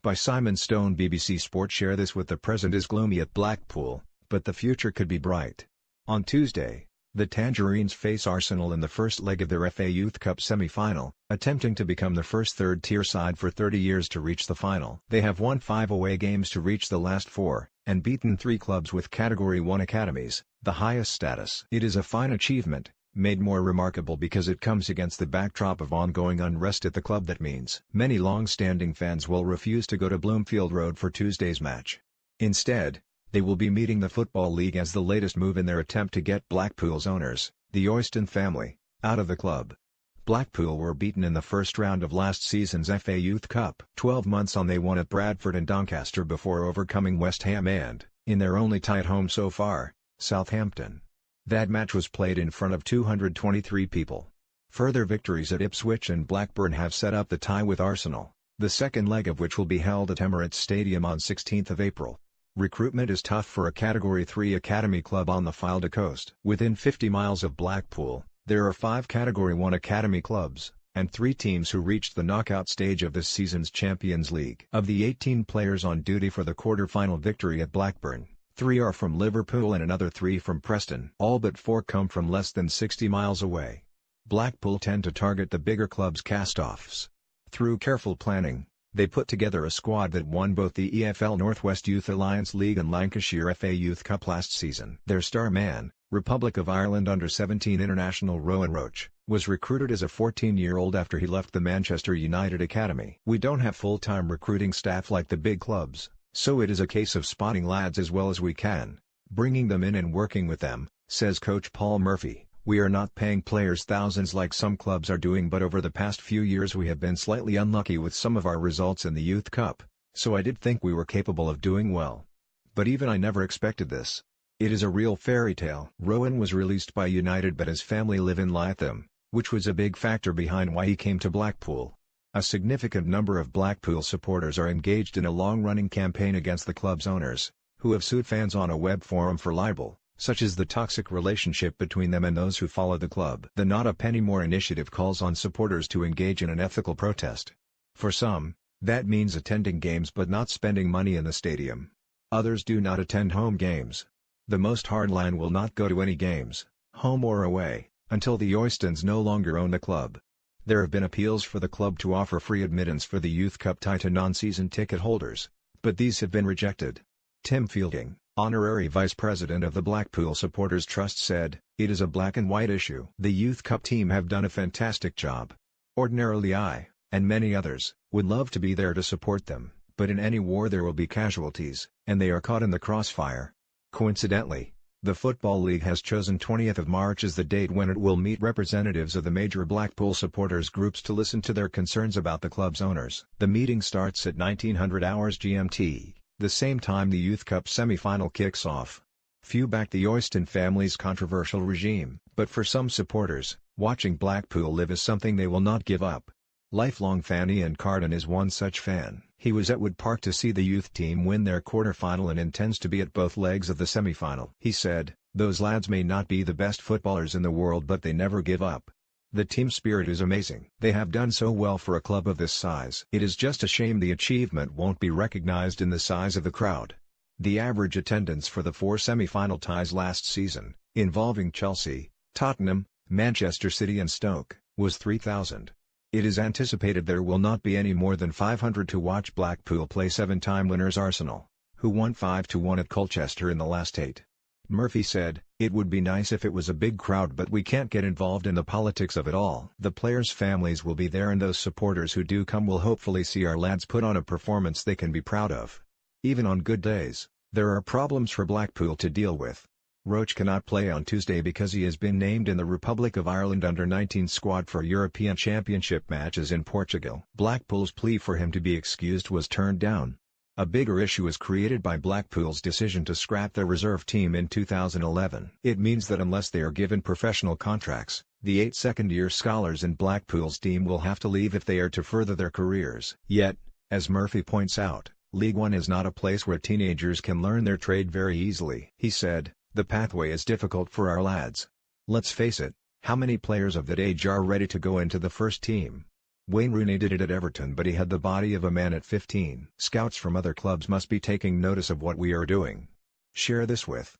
By Simon Stone. BBC Sport share this with the present is gloomy at Blackpool, but the future could be bright. On Tuesday, the Tangerines face Arsenal in the first leg of their FA Youth Cup semi-final, attempting to become the first third-tier side for 30 years to reach the final. They have won 5 away games to reach the last 4, and beaten 3 clubs with Category 1 academies, the highest status. It is a fine achievement, made more remarkable because it comes against the backdrop of ongoing unrest at the club. That means many long-standing fans will refuse to go to Bloomfield Road for Tuesday's match. Instead, they will be meeting the Football League as the latest move in their attempt to get Blackpool's owners, the Oyston family, out of the club. Blackpool were beaten in the first round of last season's FA Youth Cup. 12 months on, they won at Bradford and Doncaster before overcoming West Ham and, in their only tie at home so far, Southampton. That match was played in front of 223 people. Further victories at Ipswich and Blackburn have set up the tie with Arsenal, the second leg of which will be held at Emirates Stadium on 16 April. Recruitment is tough for a Category 3 academy club on the Fylde coast. Within 50 miles of Blackpool, there are 5 Category 1 academy clubs, and 3 teams who reached the knockout stage of this season's Champions League. Of the 18 players on duty for the quarter-final victory at Blackburn, 3 are from Liverpool and another 3 from Preston. All but 4 come from less than 60 miles away. Blackpool tend to target the bigger clubs' cast-offs. Through careful planning, they put together a squad that won both the EFL Northwest Youth Alliance League and Lancashire FA Youth Cup last season. Their star man, Republic of Ireland under-17 international Rowan Roach, was recruited as a 14-year-old after he left the Manchester United Academy. We don't have full-time recruiting staff like the big clubs, so it is a case of spotting lads as well as we can, bringing them in and working with them, says coach Paul Murphy. We are not paying players thousands like some clubs are doing, but over the past few years we have been slightly unlucky with some of our results in the Youth Cup, so I did think we were capable of doing well. But even I never expected this. It is a real fairy tale. Rowan was released by United, but his family live in Lytham, which was a big factor behind why he came to Blackpool. A significant number of Blackpool supporters are engaged in a long-running campaign against the club's owners, who have sued fans on a web forum for libel, such as the toxic relationship between them and those who follow the club. The Not a Penny More initiative calls on supporters to engage in an ethical protest. For some, that means attending games but not spending money in the stadium. Others do not attend home games. The most hardline will not go to any games, home or away, until the Oystons no longer own the club. There have been appeals for the club to offer free admittance for the Youth Cup tie to non-season ticket holders, but these have been rejected. Tim Fielding, honorary vice president of the Blackpool Supporters Trust, said, "It is a black and white issue. The Youth Cup team have done a fantastic job. Ordinarily I, and many others, would love to be there to support them, but in any war there will be casualties, and they are caught in the crossfire." Coincidentally, the Football League has chosen 20th of March as the date when it will meet representatives of the major Blackpool supporters groups to listen to their concerns about the club's owners. The meeting starts at 1900 hours GMT, the same time the Youth Cup semi-final kicks off. Few back the Oyston family's controversial regime, but for some supporters, watching Blackpool live is something they will not give up. Lifelong fan Ian Carden is one such fan. He was at Wood Park to see the youth team win their quarter-final and intends to be at both legs of the semi-final. He said, "Those lads may not be the best footballers in the world, but they never give up. The team spirit is amazing. They have done so well for a club of this size. It is just a shame the achievement won't be recognized in the size of the crowd." The average attendance for the 4 semi-final ties last season, involving Chelsea, Tottenham, Manchester City and Stoke, was 3,000. It is anticipated there will not be any more than 500 to watch Blackpool play 7-time winners Arsenal, who won 5-1 at Colchester in the last 8. Murphy said, "It would be nice if it was a big crowd, but we can't get involved in the politics of it all. The players' families will be there, and those supporters who do come will hopefully see our lads put on a performance they can be proud of. Even on good days, there are problems for Blackpool to deal with." Roach cannot play on Tuesday because he has been named in the Republic of Ireland under-19 squad for European Championship matches in Portugal. Blackpool's plea for him to be excused was turned down. A bigger issue is created by Blackpool's decision to scrap their reserve team in 2011. It means that unless they are given professional contracts, the 8 second-year scholars in Blackpool's team will have to leave if they are to further their careers. Yet, as Murphy points out, League One is not a place where teenagers can learn their trade very easily. He said, "The pathway is difficult for our lads. Let's face it, how many players of that age are ready to go into the first team? Wayne Rooney did it at Everton, but he had the body of a man at 15. Scouts from other clubs must be taking notice of what we are doing. Share this with